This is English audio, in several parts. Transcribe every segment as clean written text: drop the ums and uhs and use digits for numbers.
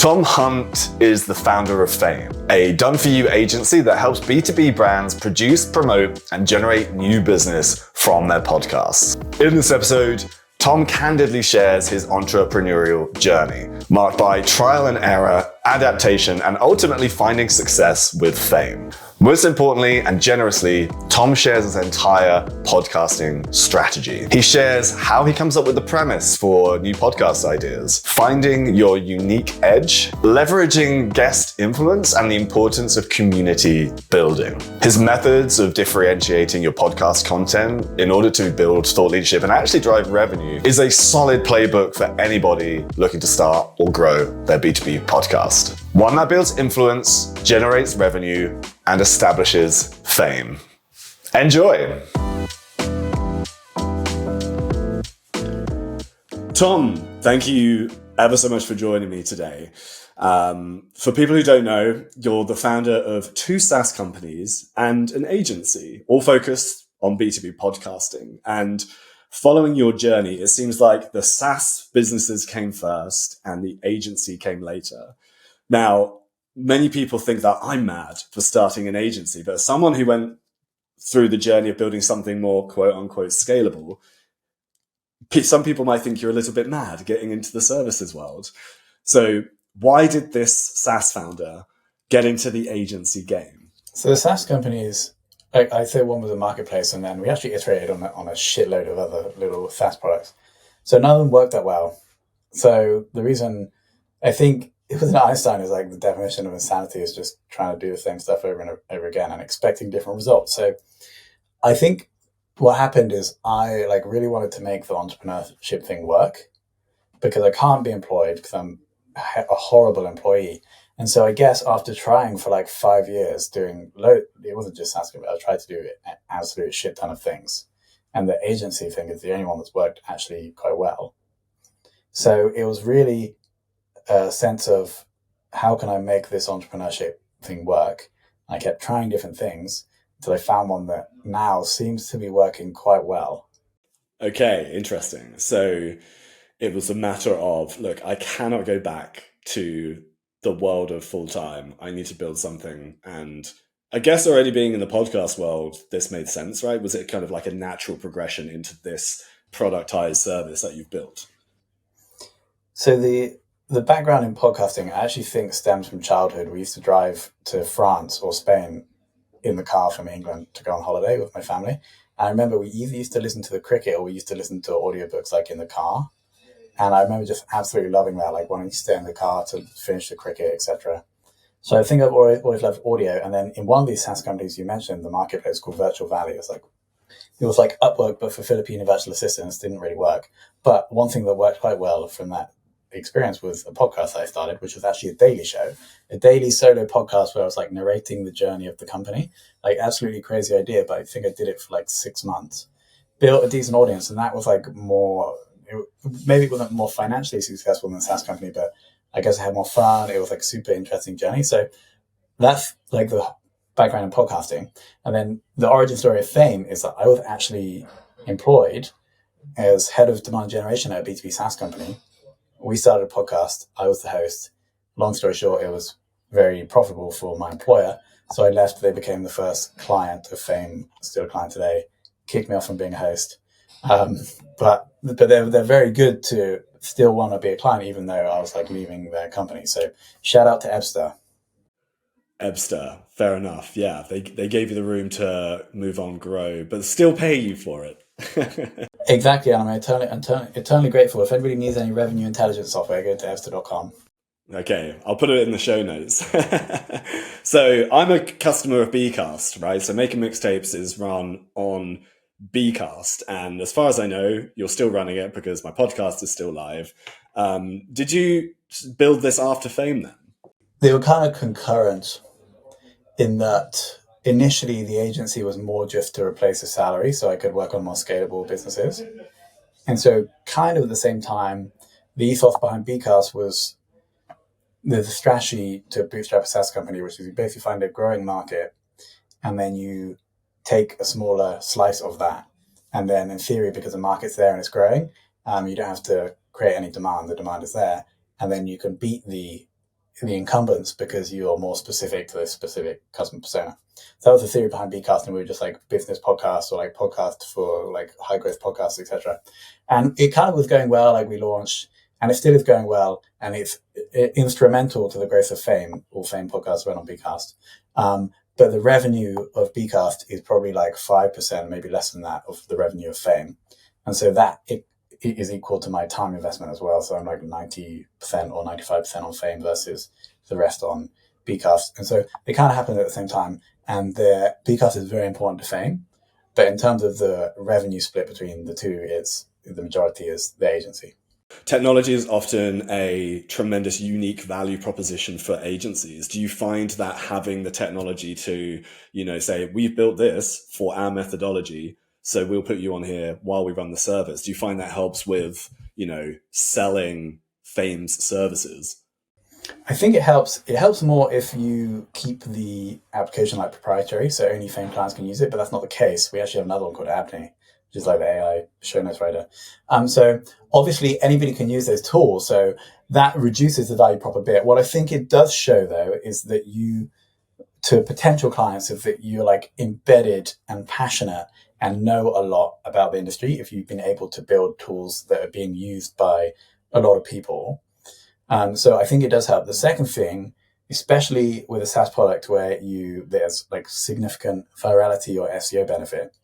Tom Hunt is the founder of Fame, a done-for-you agency that helps B2B brands produce, promote, and generate new business from their podcasts. In this episode, Tom candidly shares his entrepreneurial journey, marked by trial and error, adaptation, and ultimately finding success with Fame. Most importantly and generously, Tom shares his entire podcasting strategy. He shares how he comes up with the premise for new podcast ideas, finding your unique edge, leveraging guest influence, and the importance of community building. His methods of differentiating your podcast content in order to build thought leadership and actually drive revenue is a solid playbook for anybody looking to start or grow their B2B podcast. One that builds influence, generates revenue, and establishes fame. Enjoy! Tom, thank you ever so much for joining me today. For people who don't know, you're the founder of 2 SaaS companies and an agency, all focused on B2B podcasting. And following your journey, it seems like the SaaS businesses came first and the agency came later. Now, many people think that I'm mad for starting an agency, but as someone who went through the journey of building something more quote unquote scalable, some people might think you're a little bit mad getting into the services world. So why did this SaaS founder get into the agency game? So the SaaS companies, I'd say one was a marketplace, and then we actually iterated on a shitload of other little SaaS products. So none of them worked that well. So the reason I think it was Einstein is like the definition of insanity is just trying to do the same stuff over and over again and expecting different results. So I think what happened is I really wanted to make the entrepreneurship thing work because I can't be employed because I'm a horrible employee. And so I guess after trying for 5 years doing it wasn't just SaaS, but I tried to do an absolute shit ton of things. And the agency thing is the only one that's worked actually quite well. So it was really a sense of how can I make this entrepreneurship thing work? I kept trying different things until I found one that now seems to be working quite well. Okay, interesting. So it was a matter of, look, I cannot go back to the world of full-time. I need to build something. And I guess already being in the podcast world, this made sense, right? Was it kind of like a natural progression into this productized service that you've built? So the background in podcasting, I actually think stems from childhood. We used to drive to France or Spain in the car from England to go on holiday with my family. And I remember we either used to listen to the cricket or we used to listen to audiobooks in the car. And I remember just absolutely loving that, wanting to stay in the car to finish the cricket, etc. So I think I've always loved audio. And then in one of these SaaS companies you mentioned, the marketplace called Virtual Valley, it was like Upwork, but for Filipino virtual assistants. Didn't really work. But one thing that worked quite well from that experience was a podcast that I started, which was actually a daily show, a daily solo podcast where I was narrating the journey of the company. Absolutely crazy idea, but I think I did it for 6 months, built a decent audience, and that was maybe it wasn't more financially successful than the SaaS company, but I guess I had more fun. It was super interesting journey. So that's the background in podcasting. And then the origin story of Fame is that I was actually employed as head of demand generation at a B2B SaaS company. We started a podcast. I was the host. Long story short, it was very profitable for my employer. So I left. They became the first client of Fame, still a client today, kicked me off from being a host. But they're very good to still want to be a client, even though I was leaving their company. So shout out to Ebster. Ebster, fair enough. Yeah, they gave you the room to move on, grow, but still pay you for it. Exactly, and I'm eternally grateful. If anybody needs any revenue intelligence software, go to ebster.com. Okay, I'll put it in the show notes. So I'm a customer of Bcast, right? So Making Mixtapes is run on Bcast, and as far as I know, you're still running it because my podcast is still live. Did you build this after Fame then? They were kind of concurrent in that initially the agency was more just to replace a salary so I could work on more scalable businesses. And so kind of at the same time, the ethos behind Bcast was the strategy to bootstrap a SaaS company, which is you basically find a growing market and then you take a smaller slice of that. And then in theory, because the market's there and it's growing, you don't have to create any demand. The demand is there. And then you can beat the the incumbents because you are more specific to this specific customer persona. So that was the theory behind Bcast, and we were just like business podcasts or like podcasts for like high growth podcasts, etc. And it kind of was going well. Like we launched, and it still is going well, and it's instrumental to the growth of Fame. All Fame podcasts run on Bcast. But the revenue of Bcast is probably like 5%, maybe less than that, of the revenue of Fame. And so that it is equal to my time investment as well. So I'm like 90% or 95% on Fame versus the rest on Bcast. And so they kind of happen at the same time. And the Bcast is very important to Fame. But in terms of the revenue split between the two, it's the majority is the agency. Technology is often a tremendous unique value proposition for agencies. Do you find that having the technology to, say, we've built this for our methodology, so we'll put you on here while we run the service, do you find that helps with, selling Fame's services? I think it helps. It helps more if you keep the application like proprietary, so only Fame clients can use it, but that's not the case. We actually have another one called Abney, which is like the AI show notes writer. So obviously anybody can use those tools. So that reduces the value prop a bit. What I think it does show though, is that to potential clients, is that you're like embedded and passionate and know a lot about the industry if you've been able to build tools that are being used by a lot of people. So I think it does help. The second thing, especially with a SaaS product where there's like significant virality or SEO benefit,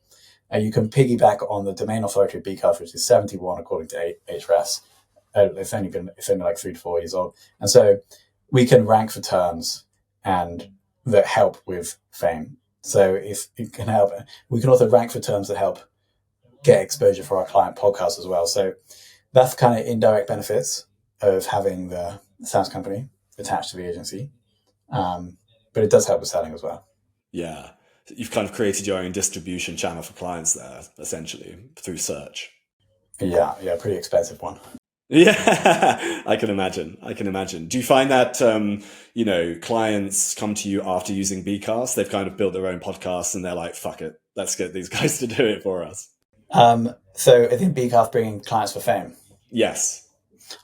you can piggyback on the domain authority of Bcast, which is 71 according to Ahrefs. It's only like 3 to 4 years old, and so we can rank for terms and that help with Fame. So if it can help, we can also rank for terms that help get exposure for our client podcast as well. So that's kind of indirect benefits of having the SaaS company attached to the agency, but it does help with selling as well. Yeah. You've kind of created your own distribution channel for clients there, essentially, through search. Yeah, pretty expensive one. Yeah, I can imagine. Do you find that, clients come to you after using Bcast? They've kind of built their own podcasts and they're like, fuck it, let's get these guys to do it for us. So I think Bcast bringing clients for Fame. Yes.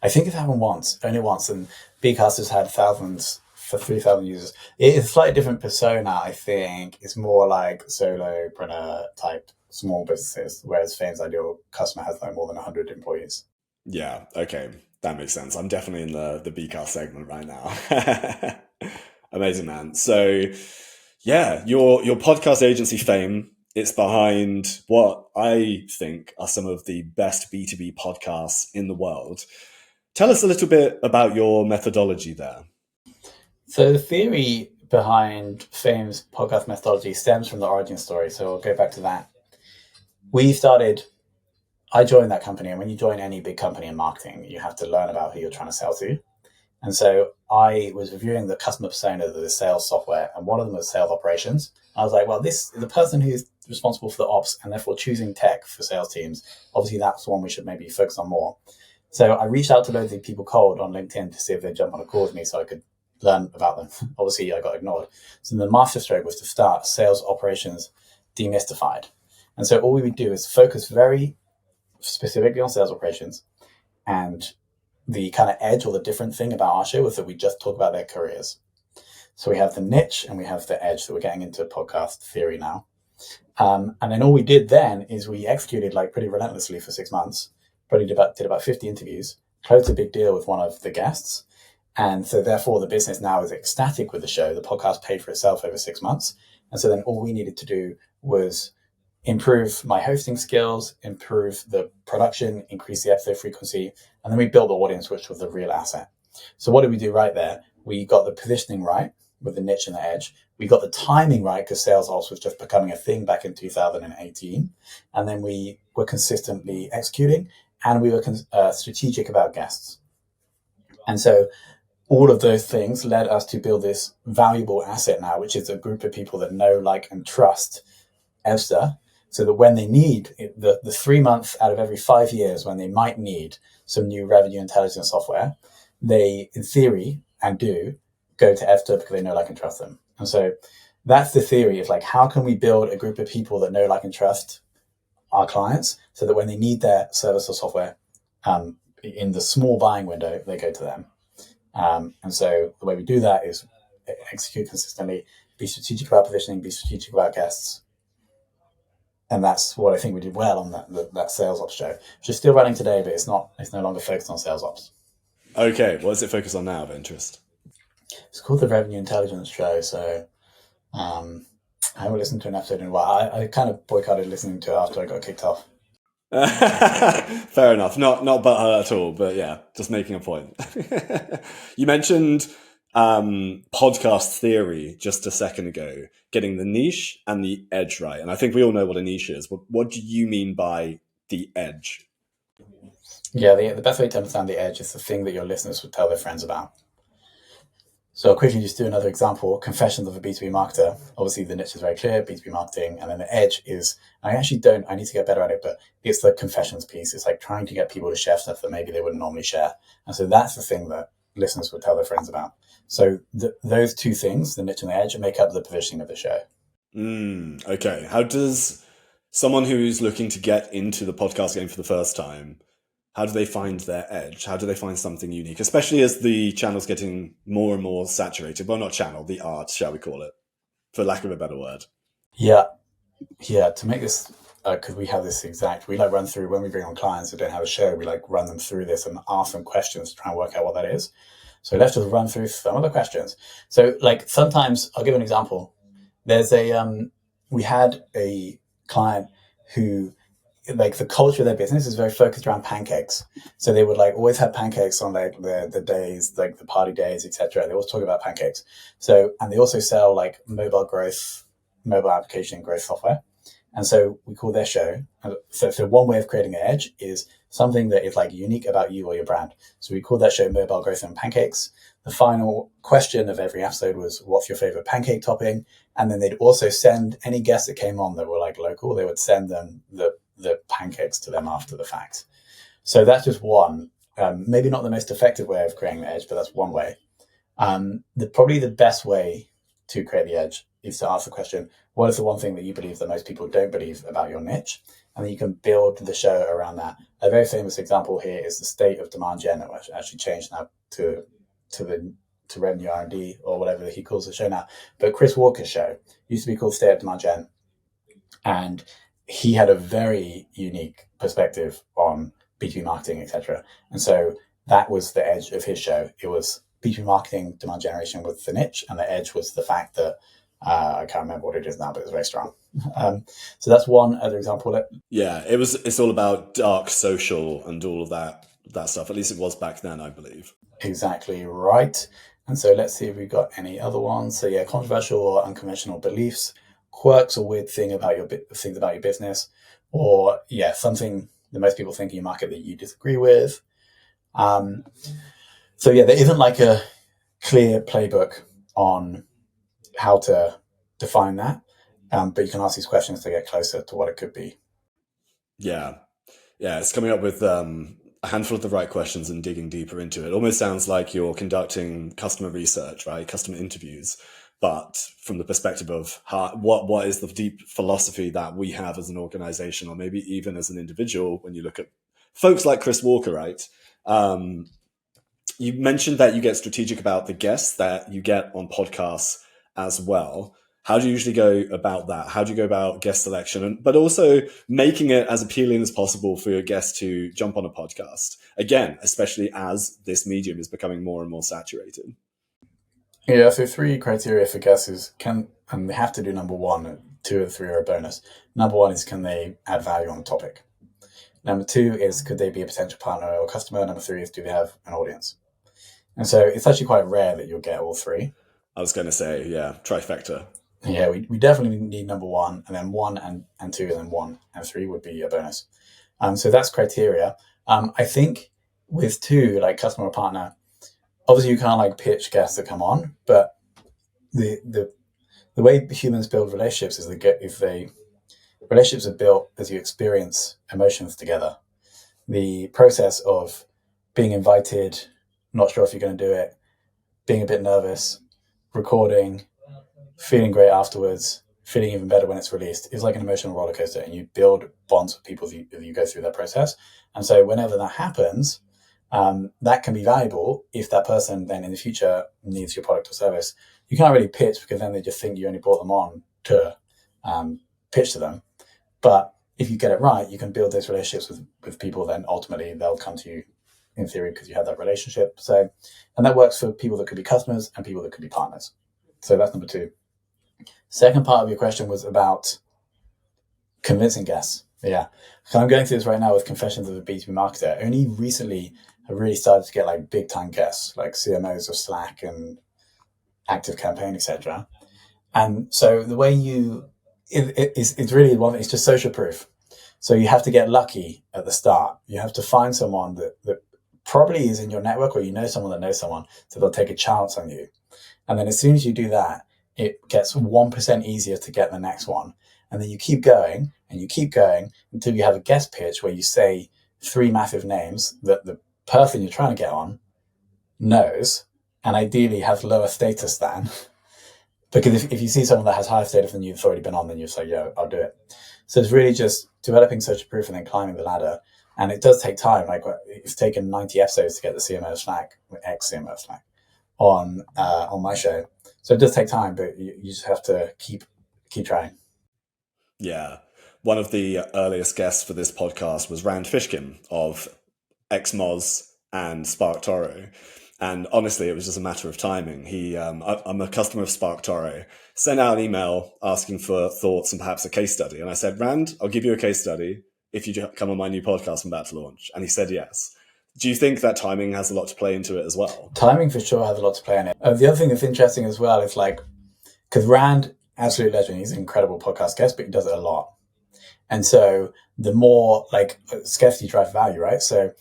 I think it's happened only once, and Bcast has had thousands for 3,000 users. It is a slightly different persona, I think. It's more like solopreneur type small businesses, whereas Fame's ideal customer has like more than 100 employees. Yeah, okay. That makes sense. I'm definitely in the Bcast segment right now. Amazing, man. So yeah, your podcast agency Fame, it's behind what I think are some of the best B2B podcasts in the world. Tell us a little bit about your methodology there. So the theory behind Fame's podcast methodology stems from the origin story. So I'll go back to that. I joined that company, and when you join any big company in marketing, you have to learn about who you're trying to sell to. And so I was reviewing the customer persona of the sales software, and one of them was sales operations. I was like, well, this is the person who's responsible for the ops and therefore choosing tech for sales teams. Obviously, that's the one we should maybe focus on more. So I reached out to loads of people cold on LinkedIn to see if they'd jump on a call with me so I could learn about them. Obviously, I got ignored. So the masterstroke was to start sales operations demystified. And so all we would do is focus very specifically on sales operations. And the kind of edge or the different thing about our show was that we just talk about their careers. So we have the niche and we have the edge that we're getting into podcast theory now. And then all we did then is we executed like pretty relentlessly for 6 months, probably did about 50 interviews, closed a big deal with one of the guests. And so therefore the business now is ecstatic with the show. The podcast paid for itself over 6 months. And so then all we needed to do was improve my hosting skills, improve the production, increase the episode frequency, and then we built the audience, which was the real asset. So what did we do right there? We got the positioning right with the niche and the edge. We got the timing right because sales ops was just becoming a thing back in 2018. And then we were consistently executing, and we were strategic about guests. And so all of those things led us to build this valuable asset now, which is a group of people that know, like, and trust Evster, so that when they need the 3 months out of every 5 years when they might need some new revenue intelligence software, they, in theory, and do, go to Evster because they know, like, and trust them. And so that's the theory of, like, how can we build a group of people that know, like, and trust our clients so that when they need their service or software in the small buying window, they go to them. And so the way we do that is execute consistently, be strategic about positioning, be strategic about guests. And that's what I think we did well on that sales ops show, which is still running today, but it's no longer focused on sales ops. Okay, what does it focus on now of interest? It's called the Revenue Intelligence Show. So I haven't listened to an episode in a while. I kind of boycotted listening to it after I got kicked off. Fair enough. Not butthurt at all, but yeah, just making a point. You mentioned podcast theory just a second ago, getting the niche and the edge right. And I think we all know what a niche is. What do you mean by the edge? Yeah, the best way to understand the edge is the thing that your listeners would tell their friends about. So I'll quickly just do another example, confessions of a B2B marketer. Obviously the niche is very clear, B2B marketing, and then the edge is, I need to get better at it, but it's the confessions piece. It's like trying to get people to share stuff that maybe they wouldn't normally share. And so that's the thing that listeners would tell their friends about. So those two things, the niche and the edge, make up the positioning of the show. Okay. How does someone who's looking to get into the podcast game for the first time, how do they find their edge? How do they find something unique, especially as the channel's getting more and more saturated? Well, not channel, the art, shall we call it, for lack of a better word. Yeah. To make this, because we have this we run through when we bring on clients who don't have a show, we run them through this and ask them questions to try and work out what that is. So let's just run through some of the questions. So sometimes, I'll give an example. There's we had a client who, the culture of their business is very focused around pancakes. So they would always have pancakes on the days, the party days, etc. They always talk about pancakes. So, and they also sell mobile application growth software. And so we call their show. So one way of creating an edge is something that is unique about you or your brand. So we call that show Mobile Growth and Pancakes. The final question of every episode was, what's your favorite pancake topping? And then they'd also send any guests that came on that were local, they would send them the pancakes to them after the fact. So that's just one, maybe not the most effective way of creating the edge, but that's one way. Probably the best way to create the edge is to ask the question, what is the one thing that you believe that most people don't believe about your niche? And then you can build the show around that. A very famous example here is the state of demand gen, which actually changed now to revenue R&D or whatever he calls the show now. But Chris Walker's show used to be called State of Demand Gen. And he had a very unique perspective on B2B marketing, etc. And so that was the edge of his show. It was B2B marketing, demand generation with the niche, and the edge was the fact that I can't remember what it is now, but it's very strong. So that's one other example. Yeah, it's all about dark social and all of that stuff. At least it was back then, I believe. Exactly right. And so let's see if we've got any other ones. So yeah, controversial or unconventional beliefs, quirks or weird things about your business, or something that most people think in your market that you disagree with. So yeah, there isn't a clear playbook on how to define that, but you can ask these questions to get closer to what it could be. Yeah, it's coming up with a handful of the right questions and digging deeper into it. Almost sounds like you're conducting customer research, right? Customer interviews, but from the perspective of what is the deep philosophy that we have as an organization, or maybe even as an individual. When you look at folks like Chris Walker, right? You mentioned that you get strategic about the guests that you get on podcasts as well. How do you usually go about that? How do you go about guest selection, but also making it as appealing as possible for your guests to jump on a podcast? Again, especially as this medium is becoming more and more saturated. Yeah, so 3 criteria for guests is and they have to do number 1, 2 and 3 are a bonus. Number 1 is, can they add value on the topic? Number 2 is, could they be a potential partner or customer? Number 3 is, do they have an audience? And so it's actually quite rare that you'll get all 3. I was going to say, trifecta. Yeah, we definitely need number 1, and then 1 and 2, and then 1 and 3 would be a bonus. So that's criteria. I think with 2, customer or partner, obviously you can't pitch guests that come on, but the way humans build relationships is relationships are built as you experience emotions together. The process of being invited, not sure if you're going to do it, being a bit nervous, recording, feeling great afterwards, feeling even better when it's released is like an emotional roller coaster, and you build bonds with people as you go through that process. And so whenever that happens, That can be valuable if that person then in the future needs your product or service. You can't really pitch because then they just think you only brought them on to pitch to them. But if you get it right, you can build those relationships with people. Then ultimately they'll come to you in theory because you have that relationship. So, and that works for people that could be customers and people that could be partners. So that's number 2. Second part of your question was about convincing guests. Yeah. So I'm going through this right now with Confessions of a B2B Marketer. Only recently have really started to get like big time guests, like CMOs of Slack and Active Campaign, etc. And so the way it's really one, it's just social proof. So you have to get lucky at the start. You have to find someone that probably is in your network, or you know someone that knows someone, so they'll take a chance on you. And then as soon as you do that, it gets 1% easier to get the next one. And then you keep going and you keep going until you have a guest pitch where you say 3 massive names that the person you're trying to get on knows and ideally has lower status than. Because if you see someone that has higher status than you've already been on, then you're like, yeah, I'll do it. So it's really just developing social proof and then climbing the ladder. And it does take time. Like it's taken 90 episodes to get the CMO of Slack, ex-CMO of Slack, on my show. So it does take time, but you just have to keep trying. Yeah. One of the earliest guests for this podcast was Rand Fishkin of XMoz and SparkToro. And honestly, it was just a matter of timing. I'm a customer of SparkToro, sent out an email asking for thoughts and perhaps a case study. And I said, Rand, I'll give you a case study if you come on my new podcast I'm about to launch. And he said yes. Do you think that timing has a lot to play into it as well? Timing for sure has a lot to play in it. The other thing that's interesting as well is like, because Rand, absolute legend, he's an incredible podcast guest, but he does it a lot. And so the more like scarcity drives value, right? So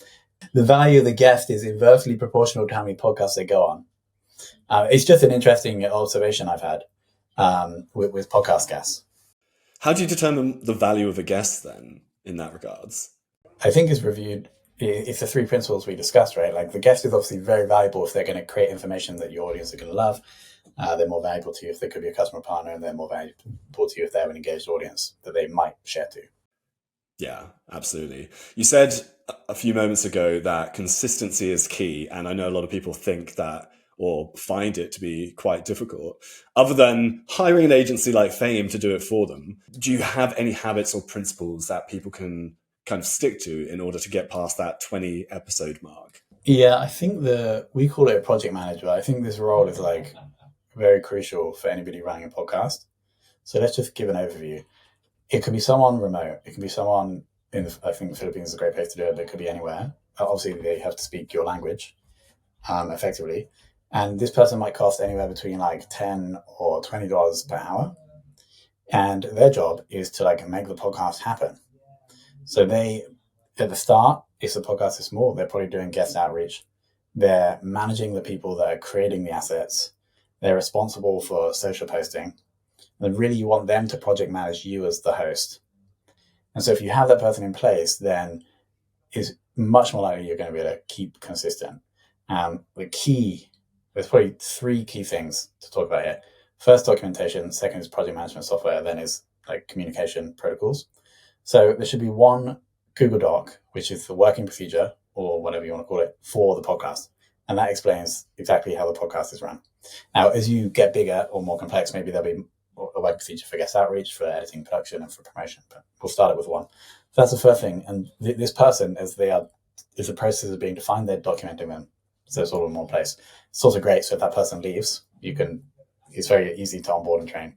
the value of the guest is inversely proportional to how many podcasts they go on. It's just an interesting observation I've had with podcast guests. How do you determine the value of a guest then in that regards? I think it's reviewed. It's the 3 principles we discussed, right? Like the guest is obviously very valuable if they're going to create information that your audience are going to love. They're more valuable to you if they could be a customer partner, and they're more valuable to you if they have an engaged audience that they might share to. Yeah, absolutely. You said a few moments ago that consistency is key, and I know a lot of people think that or find it to be quite difficult. Other than hiring an agency like Fame to do it for them, do you have any habits or principles that people can kind of stick to in order to get past that 20 episode mark? Yeah, I think we call it a project manager. I think this role is like very crucial for anybody running a podcast. So let's just give an overview. It could be someone remote. It can be someone I think the Philippines is a great place to do it, but it could be anywhere. Obviously, they have to speak your language effectively. And this person might cost anywhere between like $10 or $20 per hour. And their job is to like make the podcast happen. So at the start, if the podcast is small, they're probably doing guest outreach. They're managing the people that are creating the assets. They're responsible for social posting. And really you want them to project manage you as the host. And so if you have that person in place, then it's much more likely you're going to be able to keep consistent. There's probably 3 key things to talk about here. First, documentation. Second is project management software. Then is like communication protocols. So there should be one Google Doc, which is the working procedure or whatever you want to call it for the podcast. And that explains exactly how the podcast is run. Now, as you get bigger or more complex, maybe there'll be a working procedure for guest outreach, for editing, production, and for promotion. But we'll start it with one. So that's the first thing. And this person, as the process is being defined, they're documenting them. So it's all in one place. It's also great. So if that person leaves, it's very easy to onboard and train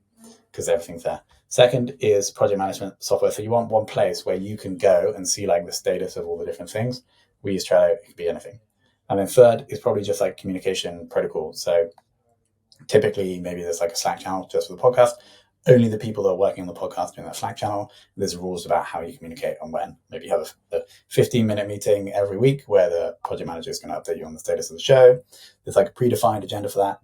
because everything's there. Second is project management software. So you want one place where you can go and see like the status of all the different things. We use Trello, it could be anything. And then third is probably just like communication protocol. So typically maybe there's like a Slack channel just for the podcast. Only the people that are working on the podcast are in that Slack channel. There's rules about how you communicate and when. Maybe you have a 15-minute meeting every week where the project manager is going to update you on the status of the show. There's like a predefined agenda for that.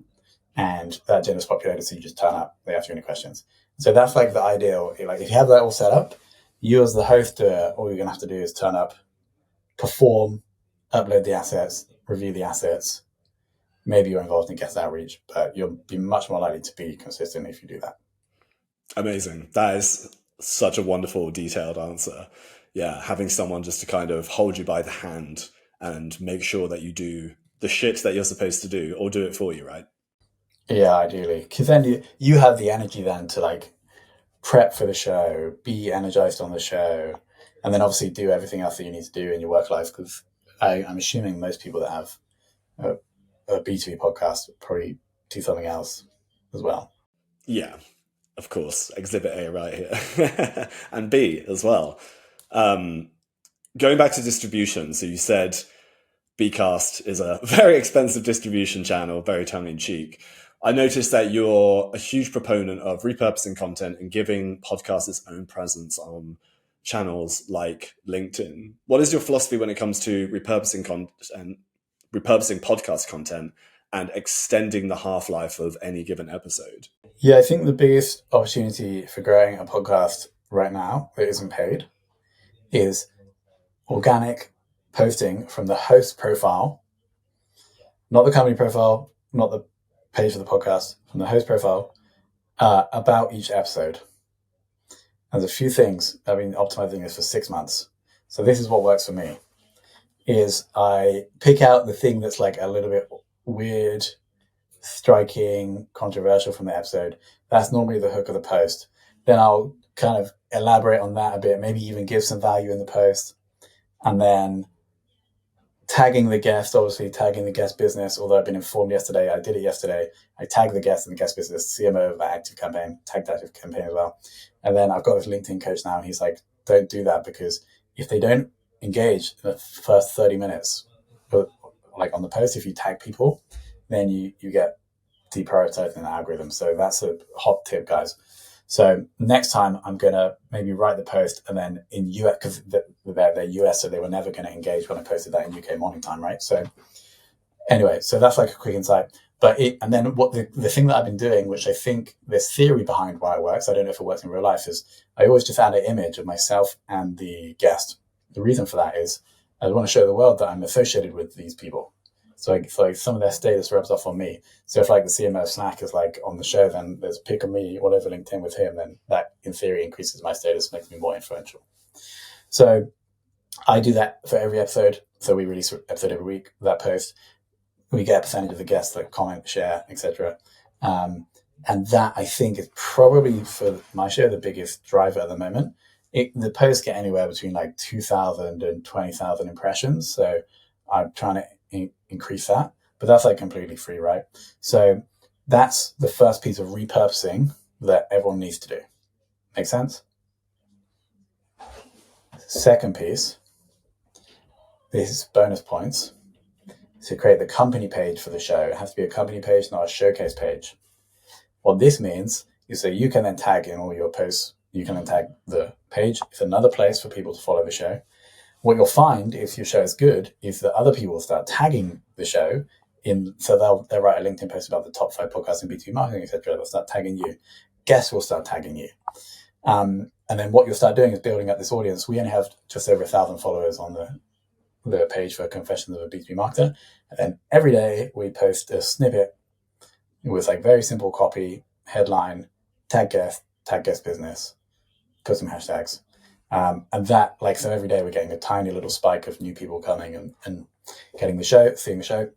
And that agenda is populated, so you just turn up. They ask you any questions. So that's like the ideal. Like if you have that all set up, you as the host, all you're going to have to do is turn up, perform, upload the assets, review the assets. Maybe you're involved in guest outreach, but you'll be much more likely to be consistent if you do that. Amazing. That is such a wonderful, detailed answer. Yeah, having someone just to kind of hold you by the hand and make sure that you do the shit that you're supposed to do, or do it for you, right? Yeah, ideally. Because then you have the energy then to like prep for the show, be energized on the show, and then obviously do everything else that you need to do in your work life. Because I'm assuming most people that have a B2B podcast probably do something else as well. Yeah, of course. Exhibit A right here. And B as well. Going back to distribution, so you said Bcast is a very expensive distribution channel, very tongue-in-cheek. I noticed that you're a huge proponent of repurposing content and giving podcasts its own presence on channels like LinkedIn. What is your philosophy when it comes to repurposing podcast content and extending the half-life of any given episode? Yeah, I think the biggest opportunity for growing a podcast right now that isn't paid is organic posting from the host profile, not the company profile, not the page of the podcast, from the host profile, about each episode. And there's a few things. I've been optimizing this for 6 months. So this is what works for me, is I pick out the thing that's like a little bit weird, striking, controversial from the episode. That's normally the hook of the post. Then I'll kind of elaborate on that a bit, maybe even give some value in the post. And then tagging the guest, obviously tagging the guest business, although I've been informed yesterday, I did it yesterday. I tagged the guest and the guest business, CMO of that active campaign, tagged active campaign as well. And then I've got this LinkedIn coach now, and he's like, don't do that, because if they don't engage in the first 30 minutes, but like on the post, if you tag people, then you get deprioritized in the algorithm. So that's a hot tip, guys. So next time I'm going to maybe write the post, and then in US, because they're US, so they were never going to engage when I posted that in UK morning time, right? So anyway, so that's like a quick insight. And then what the thing that I've been doing, which I think there's theory behind why it works, I don't know if it works in real life, is I always just add an image of myself and the guest. The reason for that is I want to show the world that I'm associated with these people. So some of their status rubs off on me. So if like the CMO of Slack is like on the show, then there's a pic of me all over LinkedIn with him, then that in theory increases my status, makes me more influential. So I do that for every episode. So we release an episode every week, that post. We get a percentage of the guests that comment, share, etc. And that, I think, is probably for my show the biggest driver at the moment. The posts get anywhere between like 2,000 and 20,000 impressions. So I'm trying to increase that, but that's like completely free, right? So that's the first piece of repurposing that everyone needs to do. Make sense? Second piece, this is bonus points, to create the company page for the show. It has to be a company page, not a showcase page. What this means is that you can then tag in all your posts. You can then tag the page. It's another place for people to follow the show. What you'll find, if your show is good, is that other people will start tagging the show so they'll write a LinkedIn post about the top 5 podcasts in B2B marketing, etc. They'll start tagging you. Guests will start tagging you. And then what you'll start doing is building up this audience. We only have just over 1,000 followers on the page for Confessions of a B2B Marketer. And then every day we post a snippet with like very simple copy, headline, tag guest business, put some hashtags. And that, like, so every day we're getting a tiny little spike of new people coming and getting the show, seeing the show.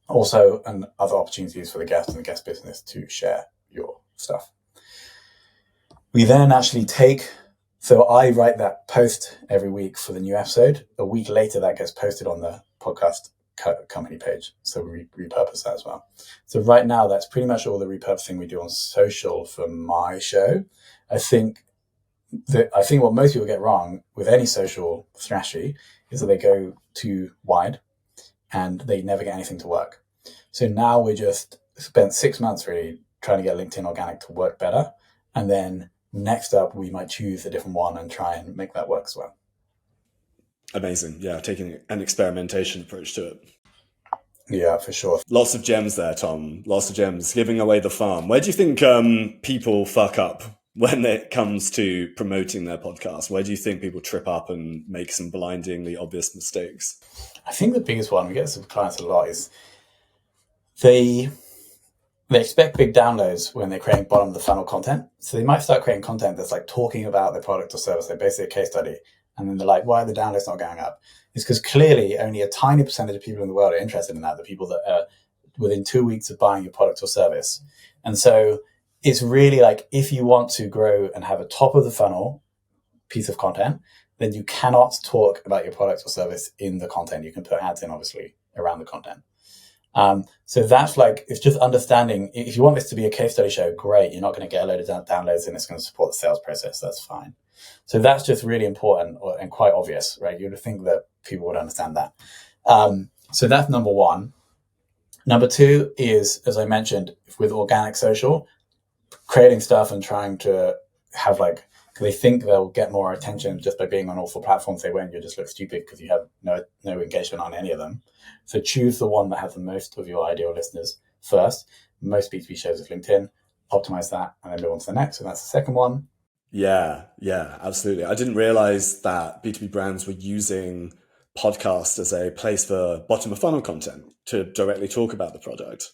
Also, and other opportunities for the guest and the guest business to share your stuff. We then actually so I write that post every week for the new episode. A week later, that gets posted on the podcast company page. So we repurpose that as well. So right now, that's pretty much all the repurposing we do on social for my show. I think what most people get wrong with any social strategy is that they go too wide and they never get anything to work. So now we just spent 6 months really trying to get LinkedIn organic to work better. And then next up, we might choose a different one and try and make that work as well. Amazing. Yeah, taking an experimentation approach to it. Yeah, for sure. Lots of gems there, Tom. Lots of gems. Giving away the farm. Where do you think people fuck up when it comes to promoting their podcast? Where do you think people trip up and make some blindingly obvious mistakes? I think the biggest one, we get some clients a lot, is they expect big downloads when they're creating bottom of the funnel content. So they might start creating content that's like talking about their product or service, like basically a case study. And then they're like, why are the downloads not going up? It's because clearly only a tiny percentage of people in the world are interested in that, the people that are within 2 weeks of buying your product or service. And so it's really like, if you want to grow and have a top of the funnel piece of content, then you cannot talk about your product or service in the content. You can put ads in, obviously, around the content. So that's like, it's just understanding, if you want this to be a case study show, great. You're not going to get a load of downloads and it's going to support the sales process. That's fine. So that's just really important and quite obvious, right? You would think that people would understand that. So that's number one. Number two is, as I mentioned, with organic social, creating stuff and trying to have like, because they think they'll get more attention just by being on all 4 platforms. They won't. You just look stupid because you have no engagement on any of them. So choose the one that has the most of your ideal listeners first. Most B2B shows is LinkedIn. Optimize that and then move on to the next. So that's the second one. Yeah, absolutely. I didn't realize that B2B brands were using podcast as a place for bottom of funnel content to directly talk about the product.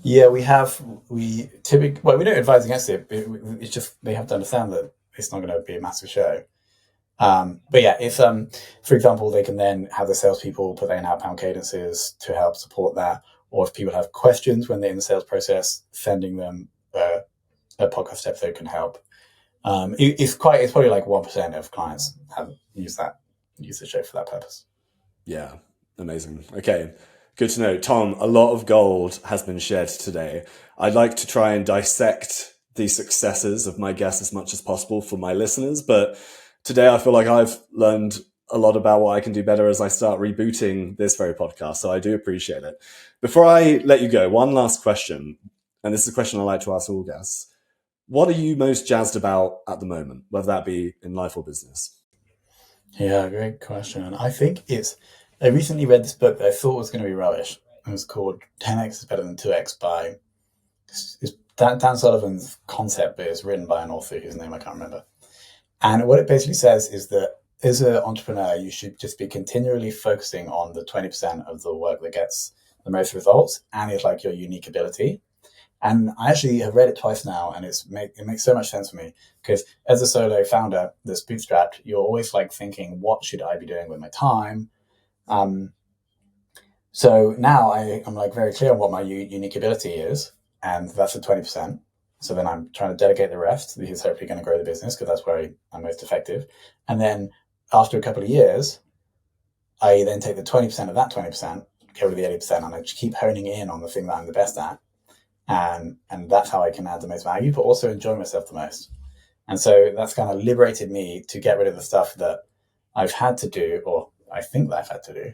Yeah, we typically, we don't advise against it. It's just, they have to understand that it's not going to be a massive show. But yeah, if, for example, they can then have the salespeople put their outbound cadences to help support that. Or if people have questions when they're in the sales process, sending them a podcast episode can help. It's probably like 1% of clients have use the show for that purpose. Yeah, amazing. Okay, good to know. Tom, a lot of gold has been shared today. I'd like to try and dissect the successes of my guests as much as possible for my listeners, but today I feel like I've learned a lot about what I can do better as I start rebooting this very podcast, so I do appreciate it. Before I let you go, one last question, and this is a question I like to ask all guests. What are you most jazzed about at the moment, whether that be in life or business? Yeah, great question. I think I recently read this book that I thought was going to be rubbish. It was called 10x is better than 2x by Dan Sullivan's concept, but it's written by an author whose name I can't remember. And what it basically says is that as an entrepreneur, you should just be continually focusing on the 20% of the work that gets the most results and is like your unique ability. And I actually have read it twice now, and it makes so much sense for me, because as a solo founder that's bootstrapped, you're always like thinking, what should I be doing with my time? So now I'm like very clear on what my unique ability is, and that's the 20%. So then I'm trying to delegate the rest, because hopefully going to grow the business, because that's where I'm most effective. And then after a couple of years, I then take the 20% of that 20%, get rid of the 80%, and I just keep honing in on the thing that I'm the best at. And that's how I can add the most value, but also enjoy myself the most. And so that's kind of liberated me to get rid of the stuff that I've had to do, or I think that I've had to do,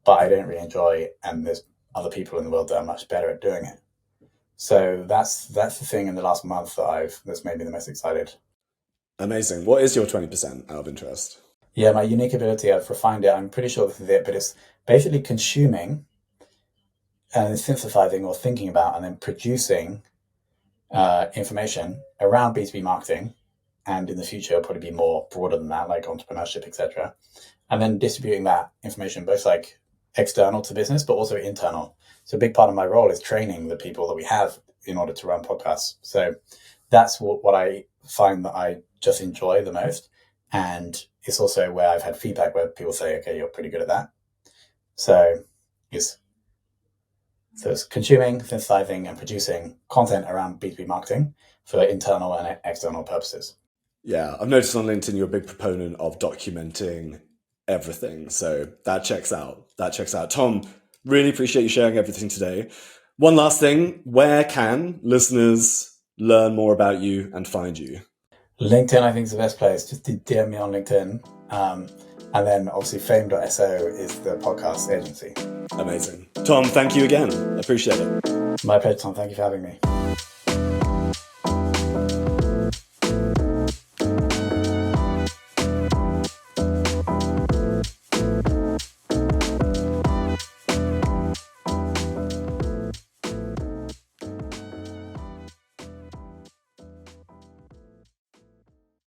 but I don't really enjoy. And there's other people in the world that are much better at doing it. So that's the thing in the last month that's made me the most excited. Amazing. What is your 20% out of interest? Yeah, my unique ability, I've refined it. I'm pretty sure this is it, but it's basically consuming and synthesizing or thinking about and then producing information around B2B marketing. And in the future, it'll probably be more broader than that, like entrepreneurship, etc. And then distributing that information, both like external to business, but also internal. So a big part of my role is training the people that we have in order to run podcasts. So that's what I find that I just enjoy the most. And it's also where I've had feedback where people say, okay, you're pretty good at that. So it's consuming, synthesizing, and producing content around B2B marketing for internal and external purposes. Yeah, I've noticed on LinkedIn you're a big proponent of documenting everything. So that checks out. Tom, really appreciate you sharing everything today. One last thing, where can listeners learn more about you and find you? LinkedIn, I think, is the best place. Just DM me on LinkedIn. And then obviously fame.so is the podcast agency. Amazing. Tom, thank you again. I appreciate it. My pleasure, Tom. Thank you for having me.